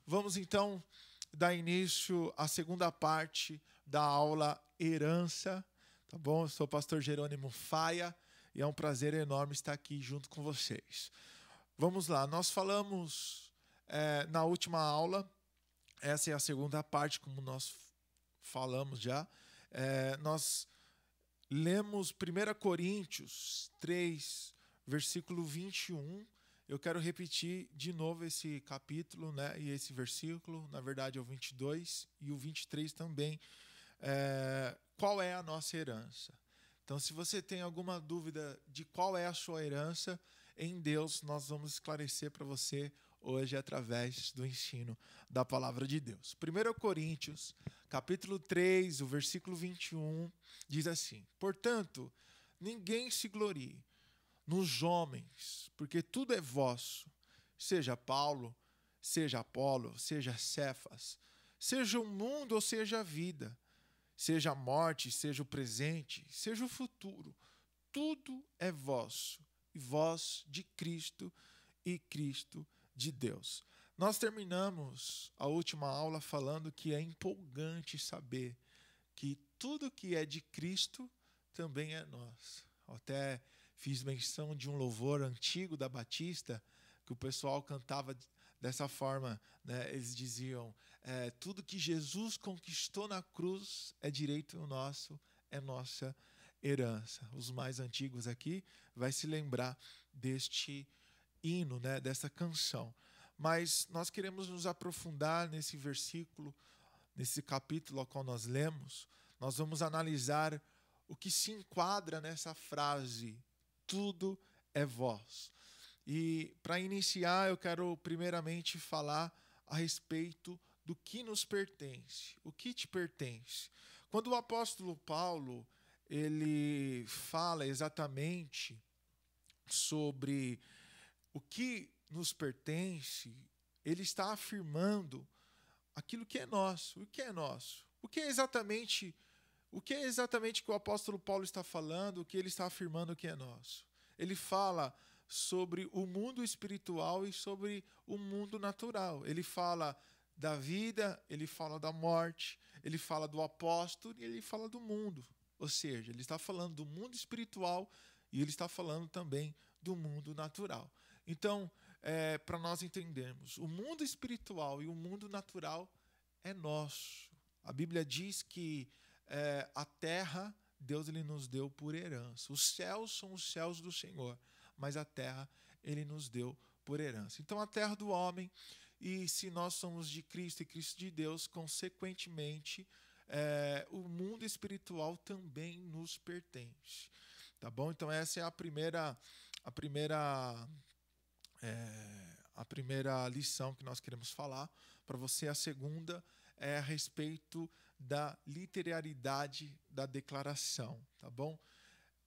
Vamos então dar início à segunda parte da aula Herança, tá bom? Eu sou o pastor Jerônimo Faia e é um prazer enorme estar aqui junto com vocês. Vamos lá, nós falamos na última aula, essa é a segunda parte, como nós falamos já, nós lemos 1 Coríntios 3, versículo 21. Eu quero repetir de novo esse capítulo, né, e esse versículo, na verdade é o 22 e o 23 também. Qual é a nossa herança? Então, se você tem alguma dúvida de qual é a sua herança, em Deus nós vamos esclarecer para você hoje através do ensino da palavra de Deus. 1 Coríntios, capítulo 3, o versículo 21, diz assim: Portanto, ninguém se glorie nos homens, porque tudo é vosso, seja Paulo, seja Apolo, seja Cefas, seja o mundo ou seja a vida, seja a morte, seja o presente, seja o futuro, tudo é vosso, e vós de Cristo e Cristo de Deus. Nós terminamos a última aula falando que é empolgante saber que tudo que é de Cristo também é nosso. Até fiz menção de um louvor antigo da Batista, que o pessoal cantava dessa forma, né? Eles diziam, tudo que Jesus conquistou na cruz é direito nosso, é nossa herança. Os mais antigos aqui vai se lembrar deste hino, né? Dessa canção. Mas nós queremos nos aprofundar nesse versículo, nesse capítulo ao qual nós lemos. Nós vamos analisar o que se enquadra nessa frase, tudo é vosso. E para iniciar, eu quero primeiramente falar a respeito do que nos pertence. O que te pertence? Quando o apóstolo Paulo ele fala exatamente sobre o que nos pertence, ele está afirmando aquilo que é nosso. O que é nosso? O que é exatamente que o apóstolo Paulo está falando, o que ele está afirmando que é nosso? Ele fala sobre o mundo espiritual e sobre o mundo natural. Ele fala da vida, ele fala da morte, ele fala do apóstolo e ele fala do mundo. Ou seja, ele está falando do mundo espiritual e ele está falando também do mundo natural. Então, para nós entendermos, o mundo espiritual e o mundo natural é nosso. A Bíblia diz que a terra, Deus ele nos deu por herança. Os céus são os céus do Senhor, mas a terra ele nos deu por herança. Então a terra do homem, e se nós somos de Cristo e Cristo de Deus, consequentemente, o mundo espiritual também nos pertence. Tá bom? Então essa é a primeira lição que nós queremos falar para você. A segunda é a respeito da literalidade da declaração, tá bom?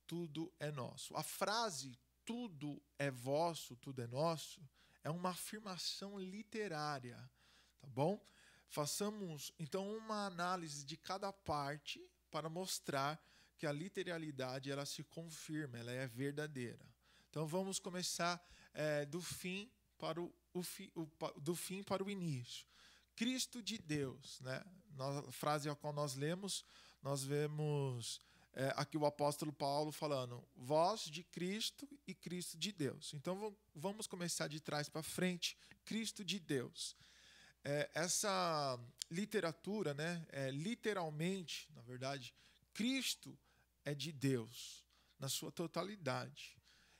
Tudo é nosso. A frase tudo é vosso, tudo é nosso, é uma afirmação literária, tá bom? Façamos então uma análise de cada parte para mostrar que a literalidade ela se confirma, ela é verdadeira. Então vamos começar do fim para do fim para o início. Cristo de Deus, né? Na frase a qual nós lemos, nós vemos aqui o apóstolo Paulo falando, vós de Cristo e Cristo de Deus. Então vamos começar de trás para frente, Cristo de Deus. Essa literatura, né? Literalmente, na verdade, Cristo é de Deus, na sua totalidade.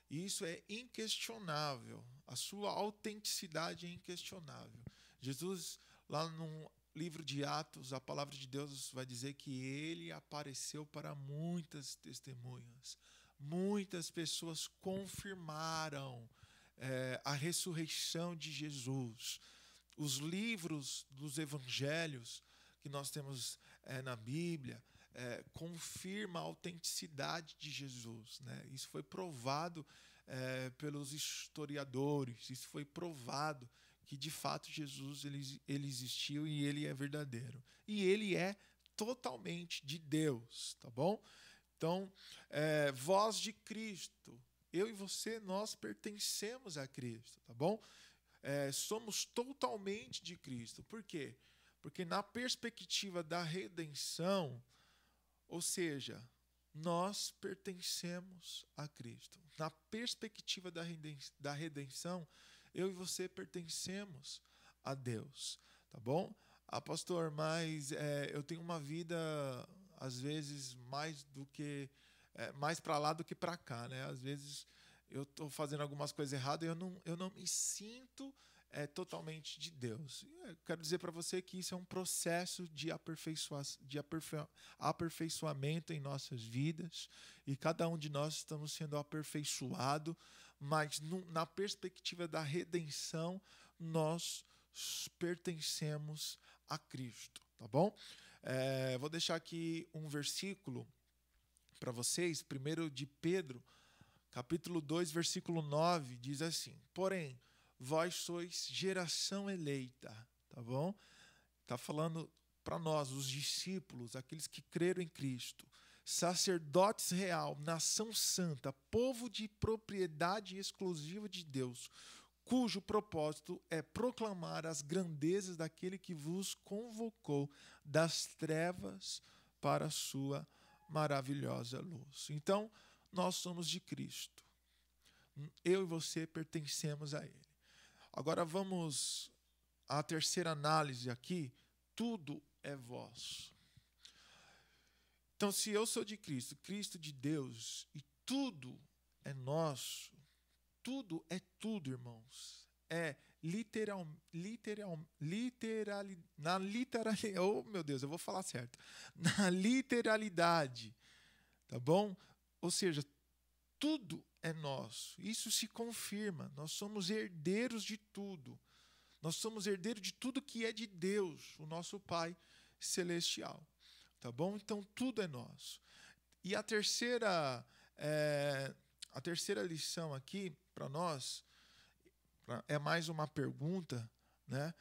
E isso é inquestionável, a sua autenticidade é inquestionável. Jesus, lá no livro de Atos, a palavra de Deus vai dizer que ele apareceu para muitas testemunhas. Muitas pessoas confirmaram a ressurreição de Jesus. Os livros dos evangelhos que nós temos na Bíblia confirma a autenticidade de Jesus, né? Isso foi provado pelos historiadores, isso foi provado que de fato Jesus ele existiu e ele é verdadeiro. E ele é totalmente de Deus, tá bom? Então, voz de Cristo, eu e você, nós pertencemos a Cristo, tá bom? somos totalmente de Cristo. Por quê? Porque na perspectiva da redenção, ou seja, nós pertencemos a Cristo. Na perspectiva da redenção, eu e você pertencemos a Deus, tá bom? Ah, pastor, mas eu tenho uma vida, às vezes, mais para lá do que para cá, né? Às vezes eu estou fazendo algumas coisas erradas e eu não me sinto totalmente de Deus. Eu quero dizer para você que isso é um processo de aperfeiçoamento em nossas vidas, e cada um de nós estamos sendo aperfeiçoado, mas na perspectiva da redenção, nós pertencemos a Cristo, tá bom? Vou deixar aqui um versículo para vocês, 1 de Pedro, capítulo 2, versículo 9, diz assim: porém, vós sois geração eleita, tá bom? Está falando para nós, os discípulos, aqueles que creram em Cristo, sacerdotes real, nação santa, povo de propriedade exclusiva de Deus, cujo propósito é proclamar as grandezas daquele que vos convocou das trevas para a sua maravilhosa luz. Então, nós somos de Cristo. Eu e você pertencemos a Ele. Agora vamos à terceira análise aqui. Tudo é vosso. Então, se eu sou de Cristo, Cristo de Deus, e tudo é nosso, tudo é tudo, irmãos. Oh, meu Deus, eu vou falar certo. Na literalidade, tá bom? Ou seja, tudo é nosso. Isso se confirma. Nós somos herdeiros de tudo. Nós somos herdeiros de tudo que é de Deus, o nosso Pai celestial. Tá bom? Então, tudo é nosso. E a terceira lição aqui para nós é mais uma pergunta, né?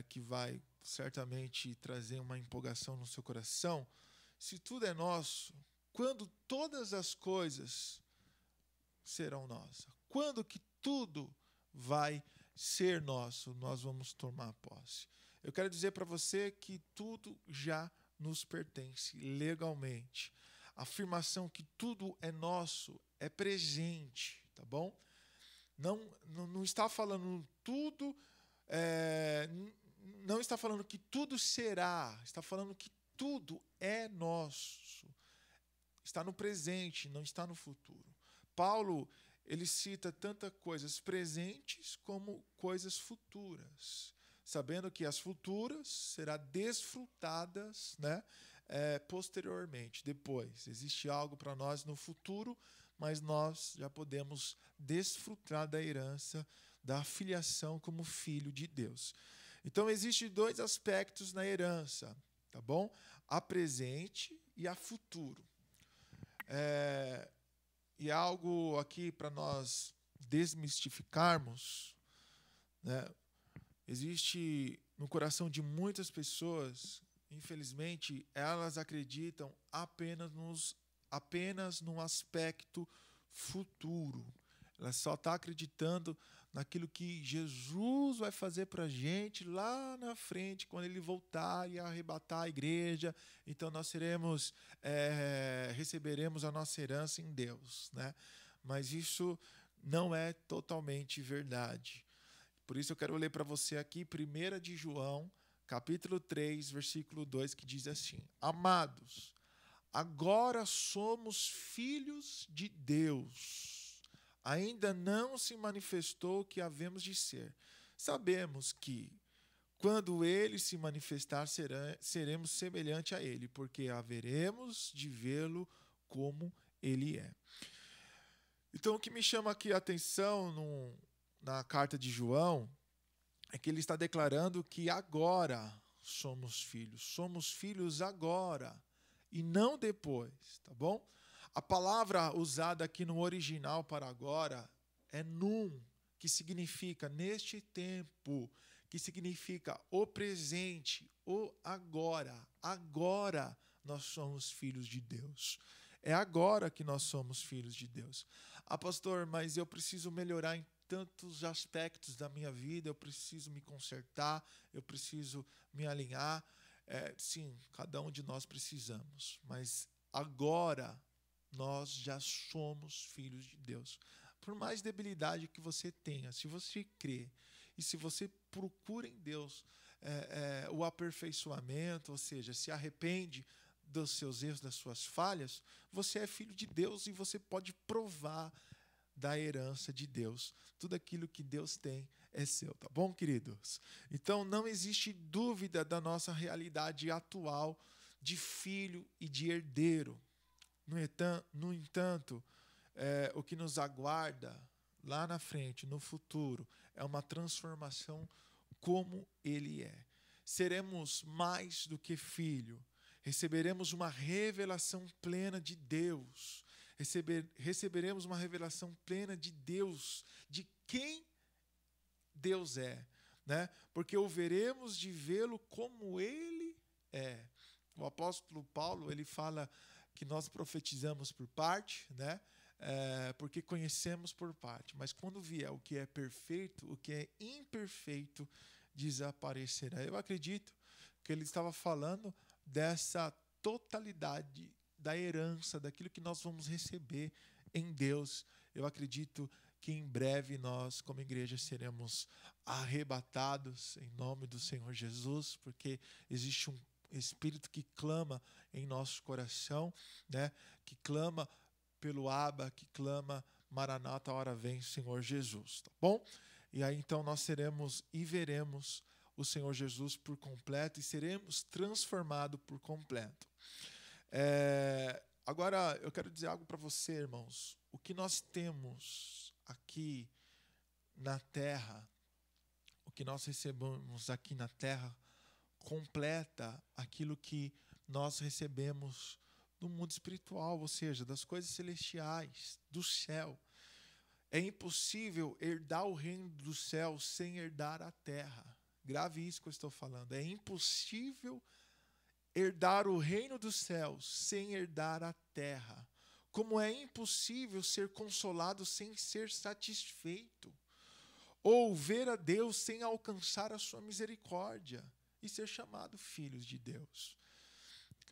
Que vai certamente trazer uma empolgação no seu coração. Se tudo é nosso, quando todas as coisas serão nossas? Quando que tudo vai ser nosso, nós vamos tomar posse? Eu quero dizer para você que tudo já nos pertence legalmente. A afirmação que tudo é nosso é presente, tá bom? Não está falando tudo, não está falando que tudo será, está falando que tudo é nosso. Está no presente, não está no futuro. Paulo, ele cita tantas coisas presentes como coisas futuras, sabendo que as futuras serão desfrutadas, né, posteriormente, depois. Existe algo para nós no futuro, mas nós já podemos desfrutar da herança, da filiação como filho de Deus. Então, existem dois aspectos na herança, tá bom? A presente e a futuro. E algo aqui para nós desmistificarmos, né? Existe no coração de muitas pessoas, infelizmente, elas acreditam apenas no aspecto futuro. Ela só está acreditando naquilo que Jesus vai fazer para a gente lá na frente, quando Ele voltar e arrebatar a igreja. Então nós receberemos a nossa herança em Deus, né? Mas isso não é totalmente verdade. Por isso eu quero ler para você aqui 1 de João, capítulo 3, versículo 2, que diz assim: amados, agora somos filhos de Deus. Ainda não se manifestou o que havemos de ser. Sabemos que, quando Ele se manifestar, seremos semelhante a Ele, porque haveremos de vê-lo como Ele é. Então, o que me chama aqui a atenção na carta de João é que ele está declarando que agora somos filhos agora e não depois, tá bom? A palavra usada aqui no original para agora é num, que significa neste tempo, que significa o presente, o agora. Agora nós somos filhos de Deus. É agora que nós somos filhos de Deus. Ah, pastor, mas eu preciso melhorar em tantos aspectos da minha vida, eu preciso me consertar, eu preciso me alinhar. Sim, cada um de nós precisamos, mas agora nós já somos filhos de Deus. Por mais debilidade que você tenha, se você crê e se você procura em Deus o aperfeiçoamento, ou seja, se arrepende dos seus erros, das suas falhas, você é filho de Deus e você pode provar da herança de Deus. Tudo aquilo que Deus tem é seu, tá bom, queridos? Então, não existe dúvida da nossa realidade atual de filho e de herdeiro. No entanto, o que nos aguarda lá na frente, no futuro, é uma transformação como Ele é. Seremos mais do que filho. Receberemos uma revelação plena de Deus. Receberemos uma revelação plena de Deus, de quem Deus é, né? Porque o veremos de vê-lo como Ele é. O apóstolo Paulo, ele fala que nós profetizamos por parte, né? Porque conhecemos por parte. Mas quando vier o que é perfeito, o que é imperfeito desaparecerá. Eu acredito que ele estava falando dessa totalidade da herança, daquilo que nós vamos receber em Deus. Eu acredito que em breve nós, como igreja, seremos arrebatados em nome do Senhor Jesus, porque existe um Espírito que clama em nosso coração, né? Que clama pelo Abba, que clama Maranata, a hora vem, Senhor Jesus, tá bom? E aí então nós seremos e veremos o Senhor Jesus por completo e seremos transformados por completo. Agora eu quero dizer algo para você, irmãos. O que nós temos aqui na terra, o que nós recebemos aqui na terra, completa aquilo que nós recebemos no mundo espiritual, ou seja, das coisas celestiais, do céu. É impossível herdar o reino do céu sem herdar a terra. Grave isso que eu estou falando. É impossível herdar o reino dos céus sem herdar a terra. Como é impossível ser consolado sem ser satisfeito. Ou ver a Deus sem alcançar a sua misericórdia e ser chamado filhos de Deus.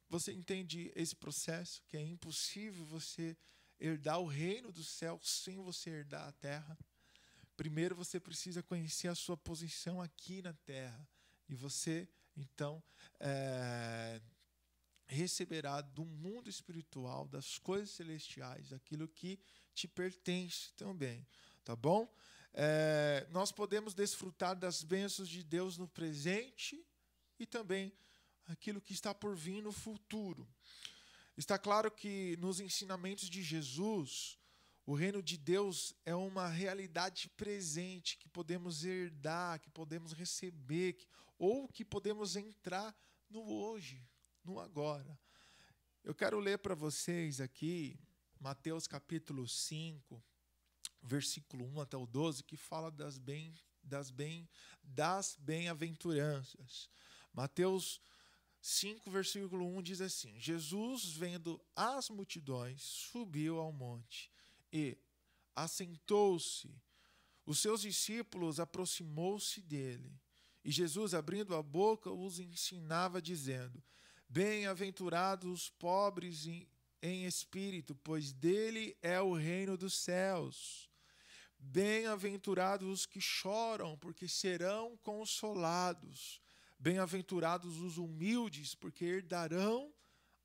Você entende esse processo? Que é impossível você herdar o reino do céu sem você herdar a terra. Primeiro você precisa conhecer a sua posição aqui na terra. E você, então, receberá do mundo espiritual, das coisas celestiais, aquilo que te pertence também. Tá bom? Nós podemos desfrutar das bênçãos de Deus no presente e também aquilo que está por vir no futuro. Está claro que nos ensinamentos de Jesus, o reino de Deus é uma realidade presente que podemos herdar, que podemos receber, ou que podemos entrar no hoje, no agora. Eu quero ler para vocês aqui Mateus capítulo 5, versículo 1 até o 12, que fala das bem-aventuranças. Mateus 5, versículo 1 diz assim: Jesus, vendo as multidões, subiu ao monte e assentou-se. Os seus discípulos aproximou-se dele. E Jesus, abrindo a boca, os ensinava, dizendo: Bem-aventurados os pobres em espírito, pois dele é o reino dos céus. Bem-aventurados os que choram, porque serão consolados. Bem-aventurados os humildes, porque herdarão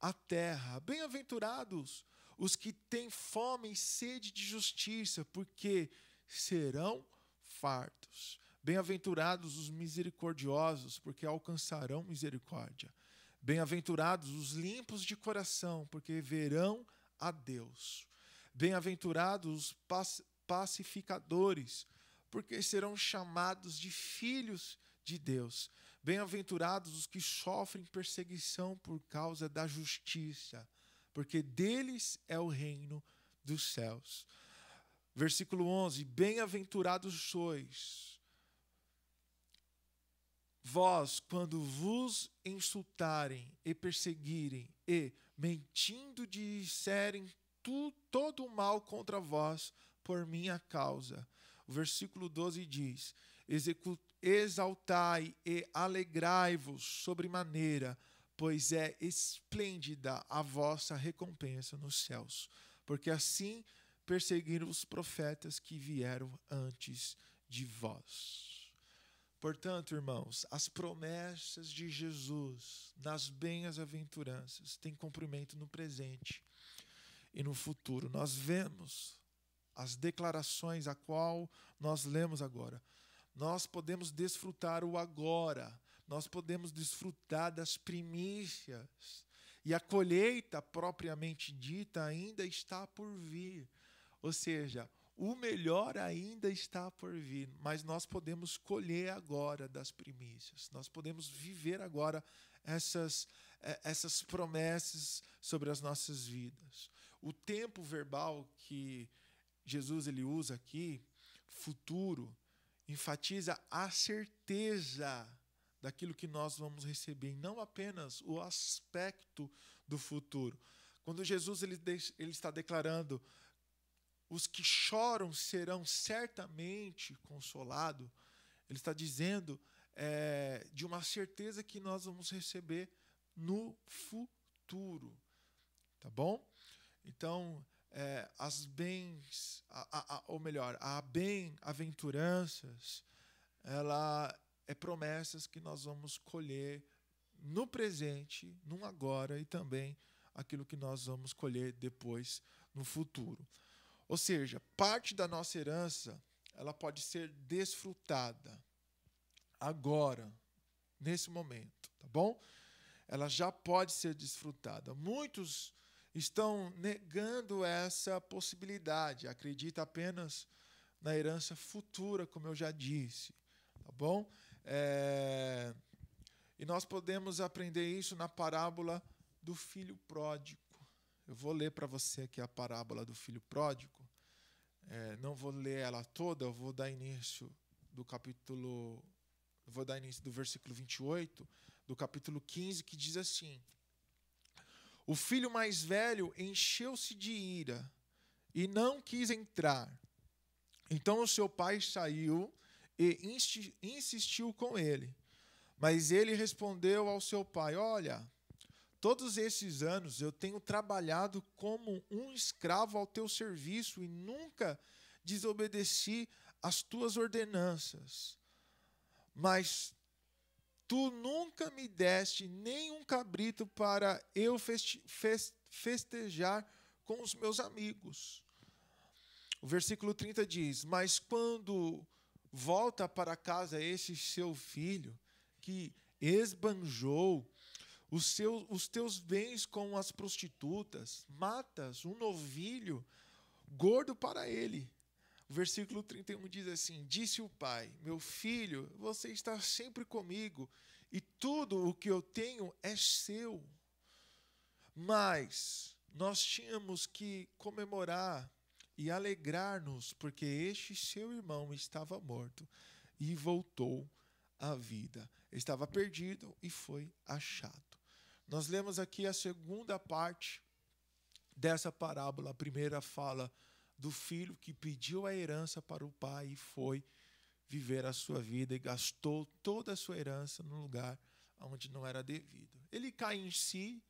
a terra. Bem-aventurados os que têm fome e sede de justiça, porque serão fartos. Bem-aventurados os misericordiosos, porque alcançarão misericórdia. Bem-aventurados os limpos de coração, porque verão a Deus. Bem-aventurados os pacificadores, porque serão chamados de filhos de Deus. Bem-aventurados os que sofrem perseguição por causa da justiça, porque deles é o reino dos céus. Versículo 11: Bem-aventurados sois vós, quando vos insultarem e perseguirem e, mentindo, disserem todo o mal contra vós por minha causa. O versículo 12 diz: exaltai e alegrai-vos sobremaneira, pois é esplêndida a vossa recompensa nos céus, porque assim perseguiram os profetas que vieram antes de vós. Portanto, irmãos, as promessas de Jesus nas bem-aventuranças têm cumprimento no presente e no futuro. Nós vemos as declarações a qual nós lemos agora. Nós podemos desfrutar o agora, nós podemos desfrutar das primícias, e a colheita propriamente dita ainda está por vir. Ou seja, o melhor ainda está por vir, mas nós podemos colher agora das primícias, nós podemos viver agora essas promessas sobre as nossas vidas. O tempo verbal que Jesus ele usa aqui, futuro, enfatiza a certeza daquilo que nós vamos receber, e não apenas o aspecto do futuro. Quando Jesus ele está declarando: os que choram serão certamente consolados, ele está dizendo de uma certeza que nós vamos receber no futuro. Tá bom? Então, as bem-aventuranças, ela é promessas que nós vamos colher no presente, no agora, e também aquilo que nós vamos colher depois no futuro. Ou seja, parte da nossa herança, ela pode ser desfrutada agora, nesse momento, tá bom? Ela já pode ser desfrutada. Muitos estão negando essa possibilidade, acreditam apenas na herança futura, como eu já disse, tá bom? E nós podemos aprender isso na parábola do filho pródigo. Eu vou ler para você aqui a parábola do filho pródigo. Não vou ler ela toda, eu vou dar início do versículo 28, do capítulo 15, que diz assim: o filho mais velho encheu-se de ira e não quis entrar. Então o seu pai saiu e insistiu com ele. Mas ele respondeu ao seu pai: olha, todos esses anos eu tenho trabalhado como um escravo ao teu serviço e nunca desobedeci às tuas ordenanças. Mas tu nunca me deste nem um cabrito para eu festejar com os meus amigos. O versículo 30 diz: mas quando volta para casa esse seu filho, que esbanjou os teus bens com as prostitutas, matas um novilho gordo para ele. O versículo 31 diz assim: disse o pai: meu filho, você está sempre comigo, e tudo o que eu tenho é seu. Mas nós tínhamos que comemorar e alegrar-nos, porque este seu irmão estava morto e voltou à vida. Estava perdido e foi achado. Nós lemos aqui a segunda parte dessa parábola. A primeira fala do filho que pediu a herança para o pai e foi viver a sua vida e gastou toda a sua herança no lugar onde não era devido. Ele cai em si,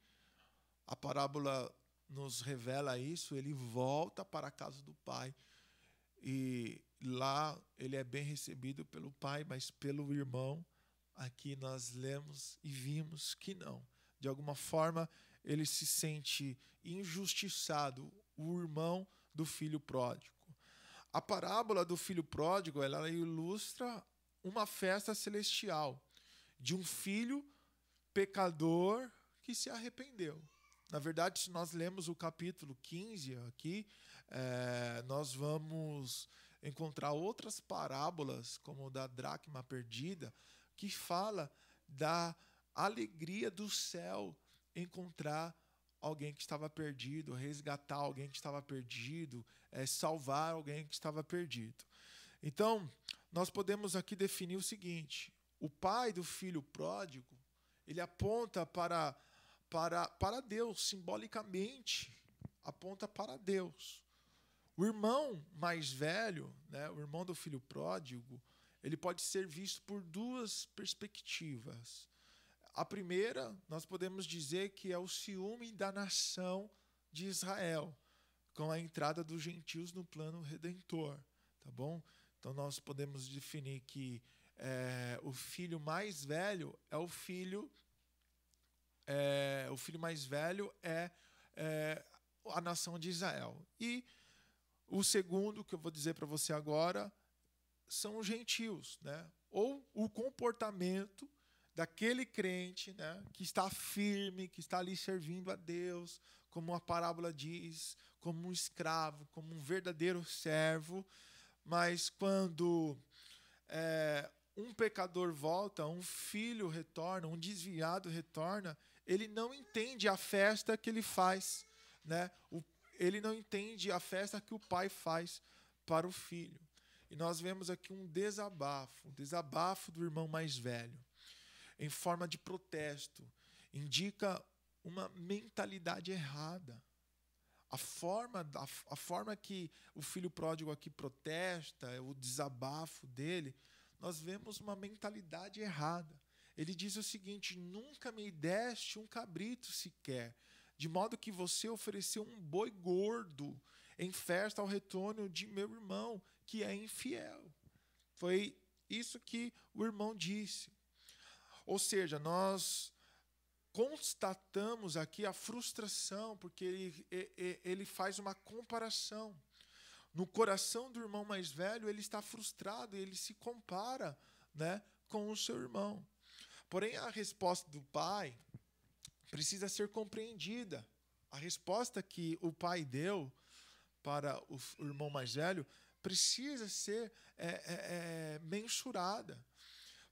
a parábola nos revela isso, ele volta para a casa do pai e lá ele é bem recebido pelo pai, mas pelo irmão, aqui nós lemos e vimos que não. De alguma forma, ele se sente injustiçado, o irmão do filho pródigo. A parábola do filho pródigo, ela ilustra uma festa celestial de um filho pecador que se arrependeu. Na verdade, se nós lemos o capítulo 15 aqui, nós vamos encontrar outras parábolas, como da dracma perdida, que fala da alegria do céu encontrar alguém que estava perdido, resgatar alguém que estava perdido, salvar alguém que estava perdido. Então, nós podemos aqui definir o seguinte: o pai do filho pródigo, ele aponta para Deus, simbolicamente, aponta para Deus. O irmão mais velho, né, o irmão do filho pródigo, ele pode ser visto por duas perspectivas. A primeira, nós podemos dizer que é o ciúme da nação de Israel, com a entrada dos gentios no plano redentor, tá bom? Então nós podemos definir que o filho mais velho é o filho mais velho é a nação de Israel. E o segundo, que eu vou dizer para você agora, são os gentios, né? Ou o comportamento daquele crente, né, que está firme, que está ali servindo a Deus, como a parábola diz, como um escravo, como um verdadeiro servo. Mas quando um pecador volta, um filho retorna, um desviado retorna, ele não entende a festa que ele faz, né? Ele não entende a festa que o pai faz para o filho. E nós vemos aqui um desabafo do irmão mais velho, em forma de protesto. Indica uma mentalidade errada. A forma que o filho pródigo aqui protesta, o desabafo dele, nós vemos uma mentalidade errada. Ele diz o seguinte: nunca me deste um cabrito sequer, de modo que você ofereceu um boi gordo em festa ao retorno de meu irmão, que é infiel. Foi isso que o irmão disse. Ou seja, nós constatamos aqui a frustração, porque ele faz uma comparação. No coração do irmão mais velho, ele está frustrado e ele se compara, né, com o seu irmão. Porém, a resposta do pai precisa ser compreendida. A resposta que o pai deu para o irmão mais velho precisa ser mensurada,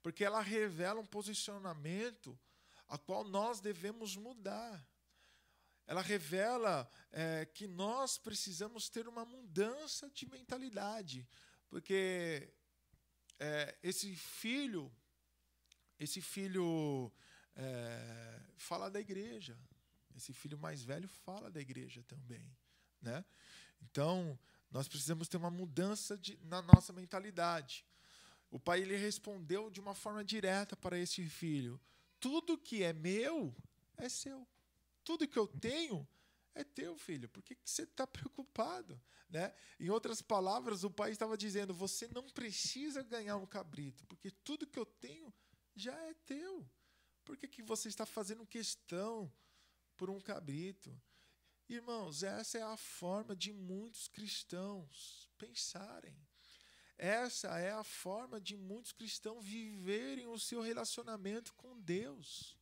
porque ela revela um posicionamento a qual nós devemos mudar. Ela revela que nós precisamos ter uma mudança de mentalidade, porque esse filho fala da igreja. Esse filho mais velho fala da igreja também, né? Então, nós precisamos ter uma mudança na nossa mentalidade. O pai ele respondeu de uma forma direta para esse filho: tudo que é meu é seu. Tudo que eu tenho é teu, filho. Por que você está preocupado? Né? Em outras palavras, o pai estava dizendo: você não precisa ganhar um cabrito, porque tudo que eu tenho já é teu. Por que você está fazendo questão por um cabrito? Irmãos, essa é a forma de muitos cristãos pensarem. Essa é a forma de muitos cristãos viverem o seu relacionamento com Deus.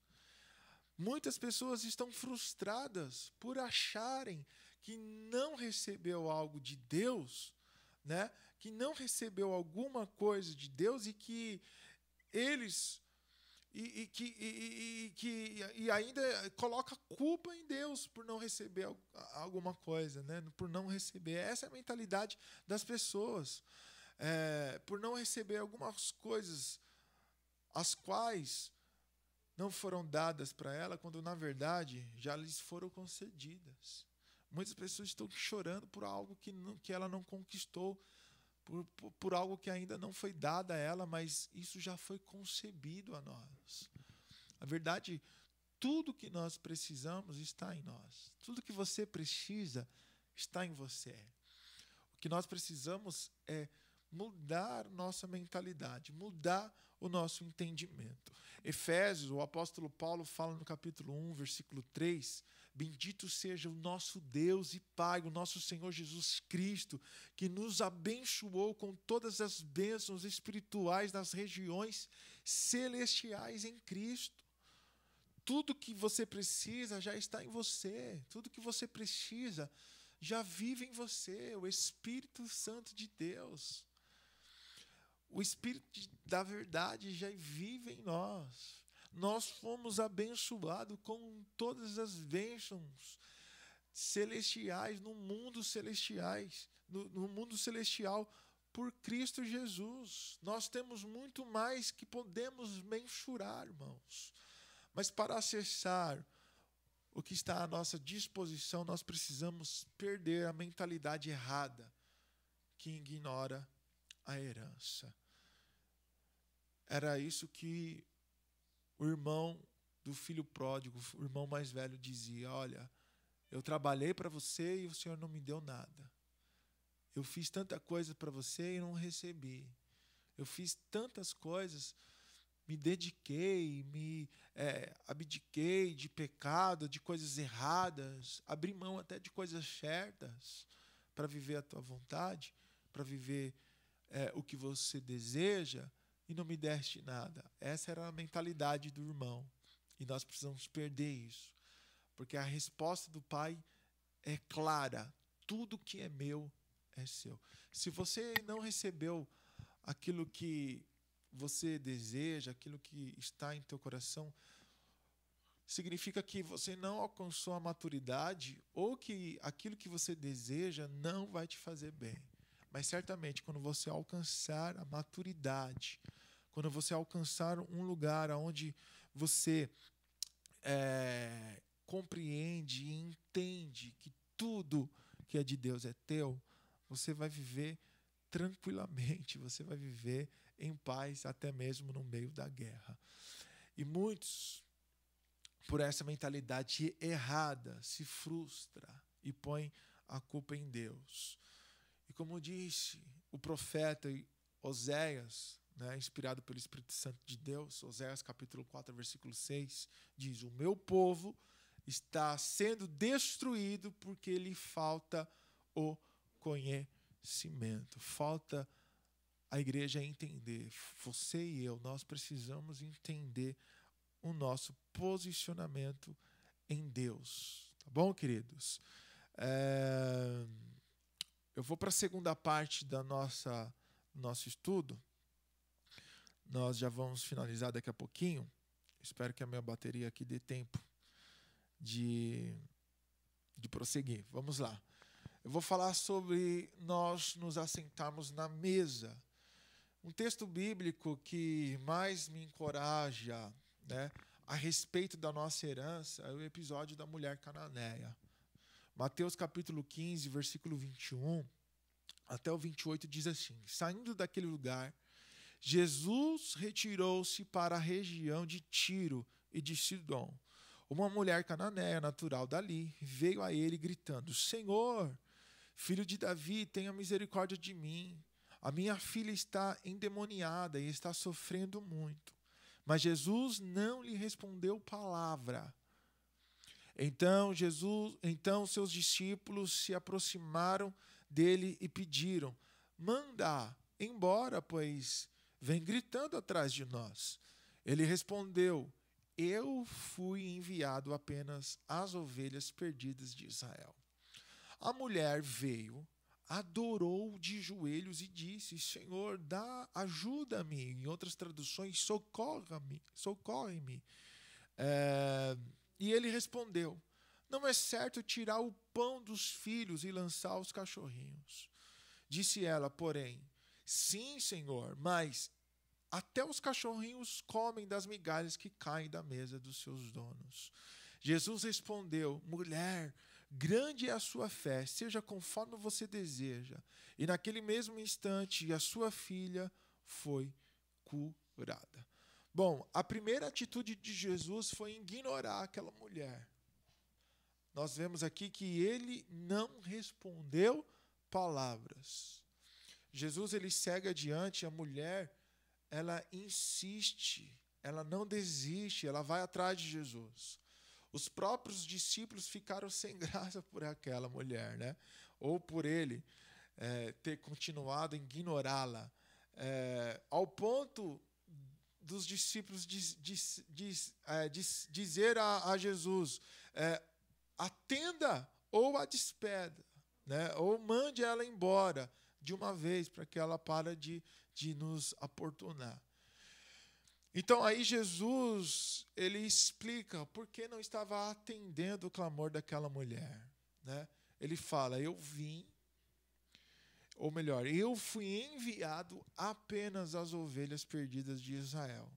Muitas pessoas estão frustradas por acharem que não recebeu algo de Deus, né? Que não recebeu alguma coisa de Deus e que eles e ainda coloca culpa em Deus por não receber alguma coisa, né? Por não receber. Essa é a mentalidade das pessoas. Por não receber algumas coisas as quais não foram dadas para ela, quando na verdade já lhes foram concedidas. Muitas pessoas estão chorando por algo que ela não conquistou, por algo que ainda não foi dado a ela, mas isso já foi concebido a nós. A verdade, tudo que nós precisamos está em nós. Tudo que você precisa está em você. O que nós precisamos é mudar nossa mentalidade, mudar o nosso entendimento. Efésios, o apóstolo Paulo fala no capítulo 1, versículo 3, bendito seja o nosso Deus e Pai, o nosso Senhor Jesus Cristo, que nos abençoou com todas as bênçãos espirituais nas regiões celestiais em Cristo. Tudo que você precisa já está em você, tudo que você precisa já vive em você, o Espírito Santo de Deus. O Espírito da verdade já vive em nós. Nós fomos abençoados com todas as bênçãos celestiais, no mundo celestial, por Cristo Jesus. Nós temos muito mais que podemos mensurar, irmãos. Mas para acessar o que está à nossa disposição, nós precisamos perder a mentalidade errada que ignora a herança. Era isso que o irmão do filho pródigo, o irmão mais velho, dizia: olha, eu trabalhei para você e o Senhor não me deu nada. Eu fiz tanta coisa para você e não recebi. Eu fiz tantas coisas, me dediquei, abdiquei de pecado, de coisas erradas, abri mão até de coisas certas para viver a tua vontade, para viver o que você deseja, e não me deste nada. Essa era a mentalidade do irmão. E nós precisamos perder isso. Porque a resposta do Pai é clara: tudo que é meu é seu. Se você não recebeu aquilo que você deseja, aquilo que está em teu coração, significa que você não alcançou a maturidade, ou que aquilo que você deseja não vai te fazer bem. Mas certamente, quando você alcançar a maturidade, quando você alcançar um lugar onde você compreende e entende que tudo que é de Deus é teu, você vai viver tranquilamente, você vai viver em paz, até mesmo no meio da guerra. E muitos, por essa mentalidade errada, se frustram e põem a culpa em Deus. E como disse o profeta Oséias, inspirado pelo Espírito Santo de Deus, Oséias capítulo 4, versículo 6, diz: o meu povo está sendo destruído porque lhe falta o conhecimento. Falta a igreja entender. Você e eu, nós precisamos entender o nosso posicionamento em Deus. Tá bom, queridos? Eu vou para a segunda parte do nosso estudo. Nós já vamos finalizar daqui a pouquinho. Espero que a minha bateria aqui dê tempo de prosseguir. Vamos lá. Eu vou falar sobre nós nos assentarmos na mesa. Um texto bíblico que mais me encoraja, a respeito da nossa herança é o episódio da mulher cananeia. Mateus capítulo 15, versículo 21 até o 28 diz assim: saindo daquele lugar, Jesus retirou-se para a região de Tiro e de Sidom. Uma mulher cananeia, natural dali, veio a ele gritando: Senhor, filho de Davi, tenha misericórdia de mim. A minha filha está endemoniada e está sofrendo muito. Mas Jesus não lhe respondeu palavra. Então seus discípulos se aproximaram dele e pediram: manda embora, pois vem gritando atrás de nós. Ele respondeu: eu fui enviado apenas às ovelhas perdidas de Israel. A mulher veio, adorou de joelhos e disse: Senhor, ajuda-me. Em outras traduções, socorre-me. E ele respondeu: não é certo tirar o pão dos filhos e lançar aos cachorrinhos. Disse ela, porém: sim, Senhor, mas até os cachorrinhos comem das migalhas que caem da mesa dos seus donos. Jesus respondeu: mulher, grande é a sua fé, seja conforme você deseja. E naquele mesmo instante, a sua filha foi curada. Bom, a primeira atitude de Jesus foi ignorar aquela mulher. Nós vemos aqui que ele não respondeu palavras. Jesus, ele segue adiante, a mulher, ela insiste, ela não desiste, ela vai atrás de Jesus. Os próprios discípulos ficaram sem graça por aquela mulher, ou por ele ter continuado a ignorá-la, ao ponto dos discípulos dizer a Jesus: atenda ou a despeda, ou mande ela embora de uma vez, para que ela pare de nos importunar. Então aí Jesus, ele explica por que não estava atendendo o clamor daquela mulher. Ele fala: eu fui enviado apenas às ovelhas perdidas de Israel.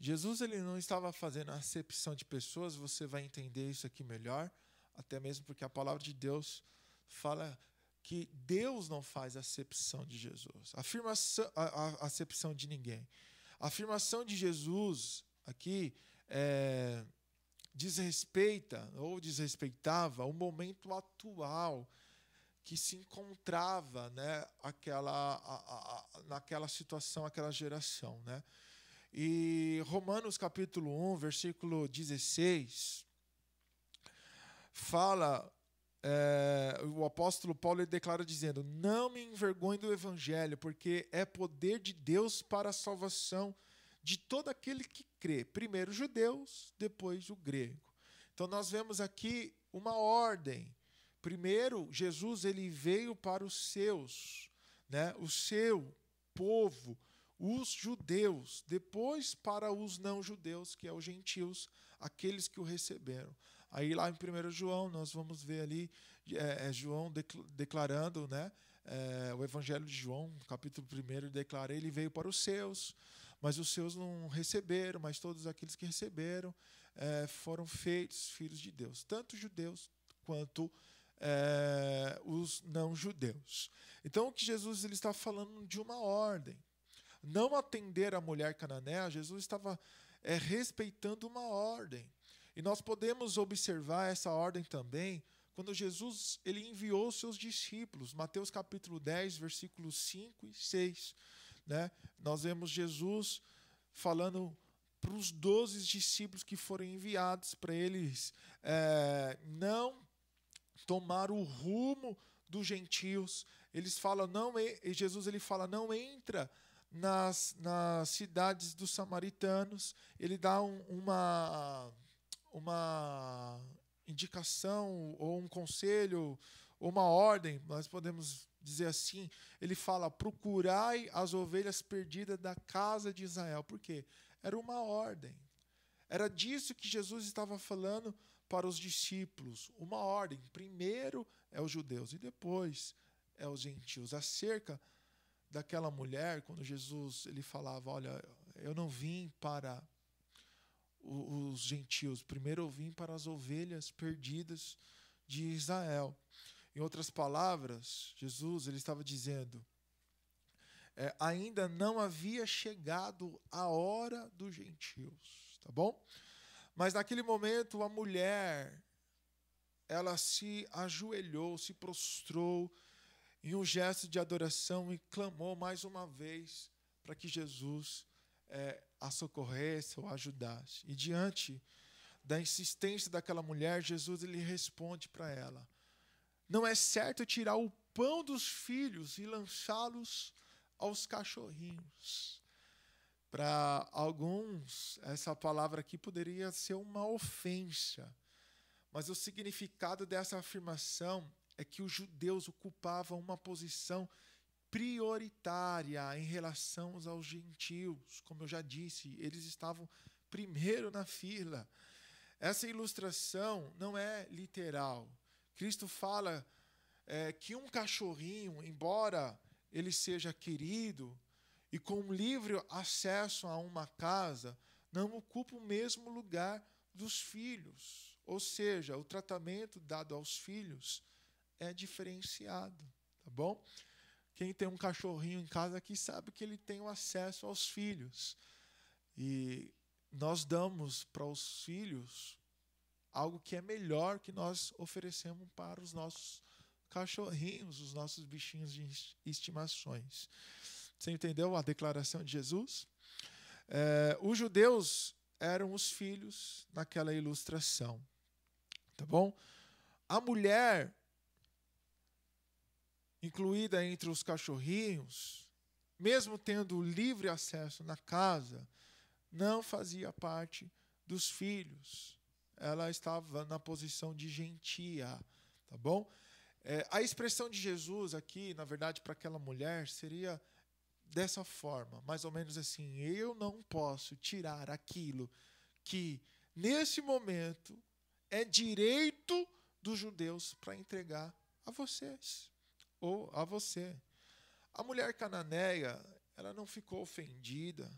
Jesus ele não estava fazendo acepção de pessoas, você vai entender isso aqui melhor, até mesmo porque a palavra de Deus fala que Deus não faz acepção de Jesus, acepção de ninguém. A afirmação de Jesus aqui desrespeita ou desrespeitava o momento atual que se encontrava, né, naquela situação, aquela geração, né? E Romanos capítulo 1, versículo 16, fala, o apóstolo Paulo ele declara dizendo: não me envergonhe do evangelho, porque é poder de Deus para a salvação de todo aquele que crê, primeiro os judeus, depois o grego. Então nós vemos aqui uma ordem. Primeiro, Jesus ele veio para os seus, né, o seu povo, os judeus, depois para os não-judeus, que é os gentios, aqueles que o receberam. Aí lá em 1 João, nós vamos ver ali João declarando, né, o Evangelho de João, capítulo 1, ele declara: ele veio para os seus, mas os seus não receberam, mas todos aqueles que receberam foram feitos filhos de Deus, tanto judeus quanto os não-judeus. Então, o que Jesus ele está falando de uma ordem. Não atender a mulher cananeia, Jesus estava respeitando uma ordem. E nós podemos observar essa ordem também quando Jesus ele enviou seus discípulos. Mateus capítulo 10, versículos 5 e 6. Né? Nós vemos Jesus falando para os 12 discípulos que foram enviados, para eles não tomar o rumo dos gentios. Eles falam, Jesus ele fala: não entra nas cidades dos samaritanos. Ele dá uma indicação ou um conselho ou uma ordem, nós podemos dizer assim. Ele fala: procurai as ovelhas perdidas da casa de Israel. Por quê? Era uma ordem. Era disso que Jesus estava falando para os discípulos. Uma ordem. Primeiro é os judeus e depois é os gentios. Acerca daquela mulher, quando Jesus ele falava: olha, eu não vim para os gentios, primeiro eu vim para as ovelhas perdidas de Israel. Em outras palavras, Jesus ele estava dizendo: ainda não havia chegado a hora dos gentios, tá bom? Mas naquele momento a mulher, ela se ajoelhou, se prostrou em um gesto de adoração e clamou mais uma vez para que Jesus a socorresse ou a ajudasse. E diante da insistência daquela mulher, Jesus ele responde para ela: não é certo tirar o pão dos filhos e lançá-los aos cachorrinhos. Para alguns, essa palavra aqui poderia ser uma ofensa, mas o significado dessa afirmação é que os judeus ocupavam uma posição prioritária em relação aos gentios. Como eu já disse, eles estavam primeiro na fila. Essa ilustração não é literal. Cristo fala que um cachorrinho, embora ele seja querido e com livre acesso a uma casa, não ocupa o mesmo lugar dos filhos. Ou seja, o tratamento dado aos filhos é diferenciado, tá bom? Quem tem um cachorrinho em casa aqui sabe que ele tem o acesso aos filhos. E nós damos para os filhos algo que é melhor que nós oferecemos para os nossos cachorrinhos, os nossos bichinhos de estimações. Você entendeu a declaração de Jesus? Os judeus eram os filhos naquela ilustração, tá bom? A mulher incluída entre os cachorrinhos, mesmo tendo livre acesso na casa, não fazia parte dos filhos. Ela estava na posição de gentia, tá bom? A expressão de Jesus aqui, na verdade, para aquela mulher, seria dessa forma, mais ou menos assim: eu não posso tirar aquilo que, nesse momento, é direito dos judeus para entregar a vocês ou a você. A mulher cananeia, ela não ficou ofendida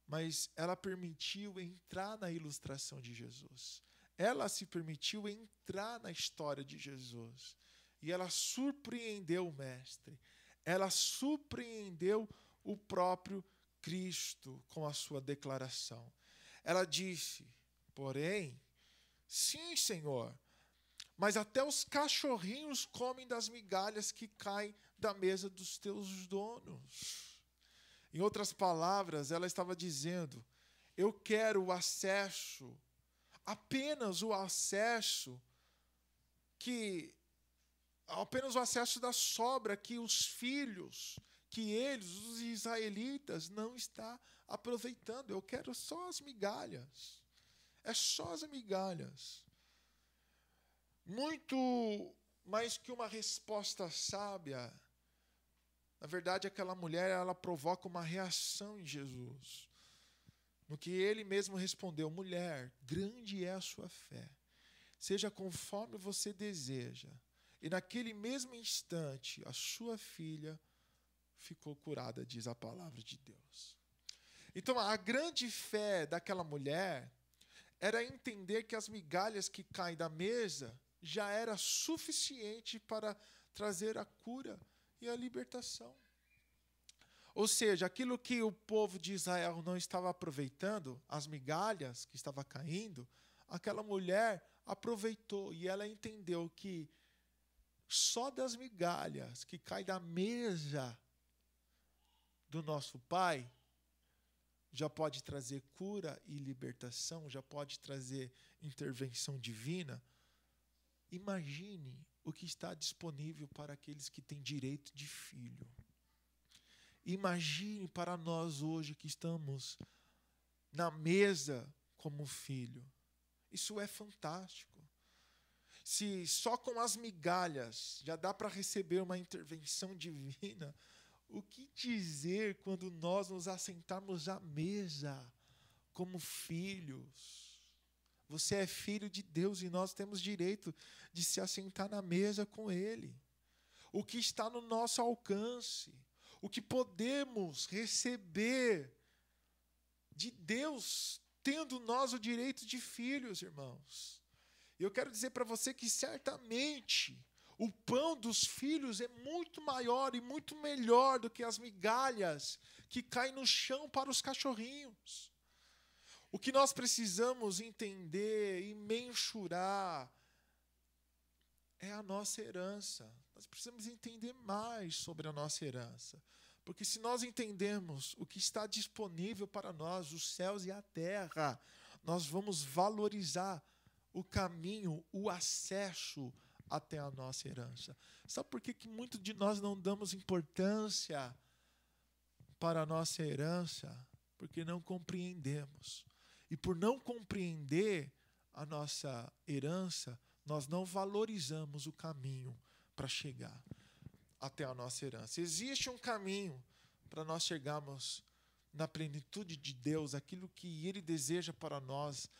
mas ela permitiu entrar na ilustração de Jesus. Ela se permitiu entrar na história de Jesus. E ela surpreendeu o Mestre. Ela surpreendeu o próprio Cristo com a sua declaração. Ela disse, porém, sim, Senhor, mas até os cachorrinhos comem das migalhas que caem da mesa dos teus donos. Em outras palavras, ela estava dizendo, eu quero o acesso, apenas o acesso da sobra que os filhos, que eles, os israelitas, não estão aproveitando. Eu quero só as migalhas. É só as migalhas. Muito mais que uma resposta sábia, na verdade, aquela mulher, ela provoca uma reação em Jesus. No que ele mesmo respondeu, mulher, grande é a sua fé. Seja conforme você deseja. E naquele mesmo instante, a sua filha ficou curada, diz a palavra de Deus. Então, a grande fé daquela mulher era entender que as migalhas que caem da mesa já era suficiente para trazer a cura e a libertação. Ou seja, aquilo que o povo de Israel não estava aproveitando, as migalhas que estavam caindo, aquela mulher aproveitou e ela entendeu que só das migalhas que caem da mesa do nosso Pai já pode trazer cura e libertação, já pode trazer intervenção divina. Imagine o que está disponível para aqueles que têm direito de filho. Imagine para nós hoje que estamos na mesa como filho. Isso é fantástico. Se só com as migalhas já dá para receber uma intervenção divina, o que dizer quando nós nos assentarmos à mesa como filhos? Você é filho de Deus e nós temos direito de se assentar na mesa com Ele. O que está no nosso alcance, o que podemos receber de Deus, tendo nós o direito de filhos, irmãos. Eu quero dizer para você que certamente o pão dos filhos é muito maior e muito melhor do que as migalhas que caem no chão para os cachorrinhos. O que nós precisamos entender e mensurar é a nossa herança. Nós precisamos entender mais sobre a nossa herança. Porque se nós entendermos o que está disponível para nós, os céus e a terra, nós vamos valorizar o caminho, o acesso até a nossa herança. Sabe por que muitos de nós não damos importância para a nossa herança? Porque não compreendemos. E por não compreender a nossa herança, nós não valorizamos o caminho para chegar até a nossa herança. Existe um caminho para nós chegarmos na plenitude de Deus, aquilo que Ele deseja para nós,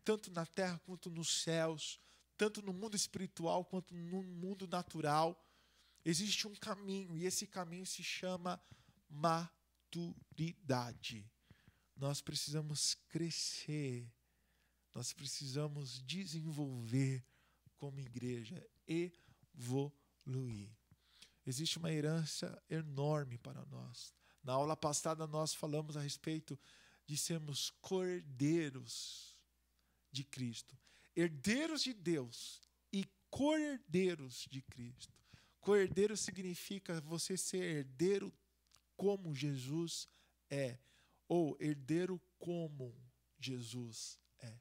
tanto na terra quanto nos céus, tanto no mundo espiritual quanto no mundo natural. Existe um caminho, e esse caminho se chama maturidade. Nós precisamos crescer, nós precisamos desenvolver como igreja, evoluir. Existe uma herança enorme para nós. Na aula passada nós falamos a respeito de sermos cordeiros de Cristo, herdeiros de Deus e cordeiros de Cristo. Cordeiro significa você ser herdeiro como Jesus é, ou herdeiro como Jesus é.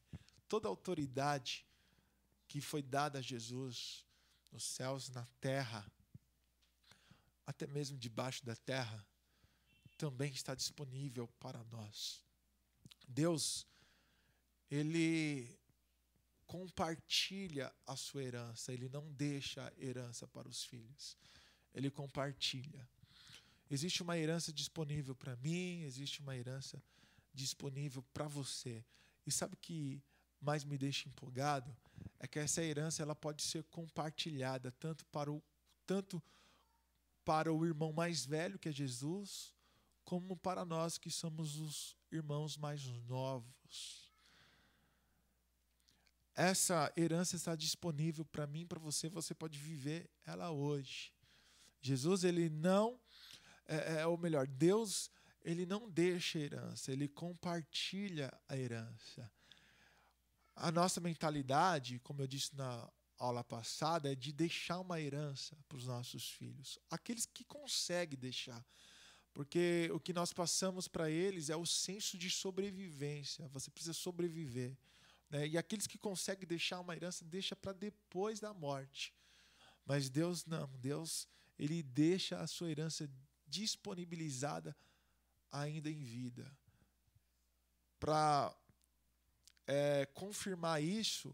Toda autoridade que foi dada a Jesus nos céus, na terra, até mesmo debaixo da terra, também está disponível para nós. Deus, Ele compartilha a sua herança, Ele não deixa herança para os filhos. Ele compartilha. Existe uma herança disponível para mim, existe uma herança disponível para você. E sabe o que mais me deixa empolgado? É que essa herança ela pode ser compartilhada tanto para o irmão mais velho, que é Jesus, como para nós que somos os irmãos mais novos. Essa herança está disponível para mim, para você. Você pode viver ela hoje. Jesus, ele não, ou melhor, Deus, ele não deixa a herança, ele compartilha a herança. A nossa mentalidade, como eu disse na aula passada, é de deixar uma herança para os nossos filhos. Aqueles que conseguem deixar. Porque o que nós passamos para eles é o senso de sobrevivência. Você precisa sobreviver, né? E aqueles que conseguem deixar uma herança, deixa para depois da morte. Mas Deus não. Deus, ele deixa a sua herança disponibilizada ainda em vida. Para confirmar isso,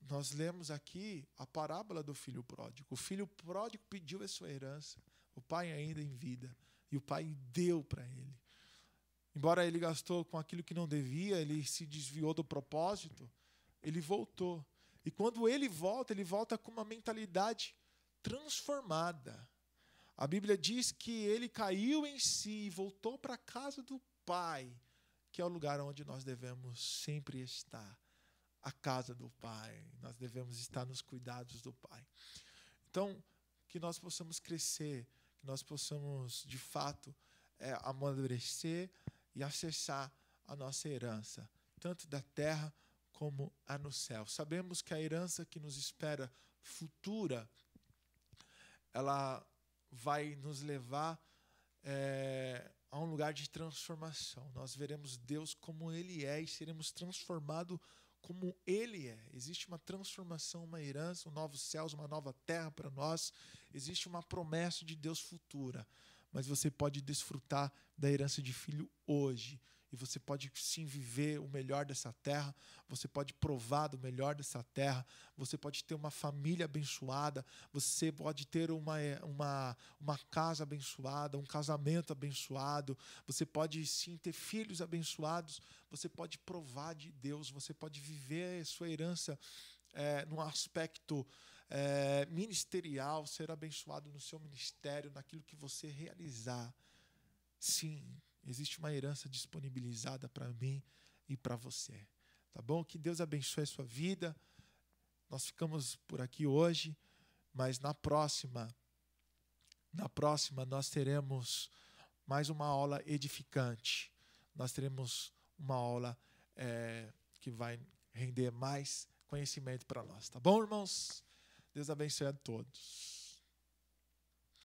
nós lemos aqui a parábola do filho pródigo. O filho pródigo pediu a sua herança, o pai ainda em vida, e o pai deu para ele. Embora ele gastou com aquilo que não devia, ele se desviou do propósito, ele voltou. E quando ele volta com uma mentalidade transformada. A Bíblia diz que ele caiu em si e voltou para a casa do pai, que é o lugar onde nós devemos sempre estar. A casa do pai. Nós devemos estar nos cuidados do pai. Então, que nós possamos crescer, que nós possamos, de fato, amadurecer e acessar a nossa herança, tanto da terra como a no céu. Sabemos que a herança que nos espera futura, ela vai nos levar a um lugar de transformação. Nós veremos Deus como Ele é e seremos transformados como Ele é. Existe uma transformação, uma herança, um novo céus, uma nova terra para nós. Existe uma promessa de Deus futura. Mas você pode desfrutar da herança de filho hoje. E você pode sim viver o melhor dessa terra, você pode provar do melhor dessa terra, você pode ter uma família abençoada, você pode ter uma casa abençoada, um casamento abençoado, você pode sim ter filhos abençoados, você pode provar de Deus, você pode viver a sua herança num aspecto ministerial, ser abençoado no seu ministério, naquilo que você realizar. Sim, existe uma herança disponibilizada para mim e para você. Tá bom? Que Deus abençoe a sua vida. Nós ficamos por aqui hoje, mas na próxima nós teremos mais uma aula edificante. Nós teremos uma aula que vai render mais conhecimento para nós. Tá bom, irmãos? Deus abençoe a todos.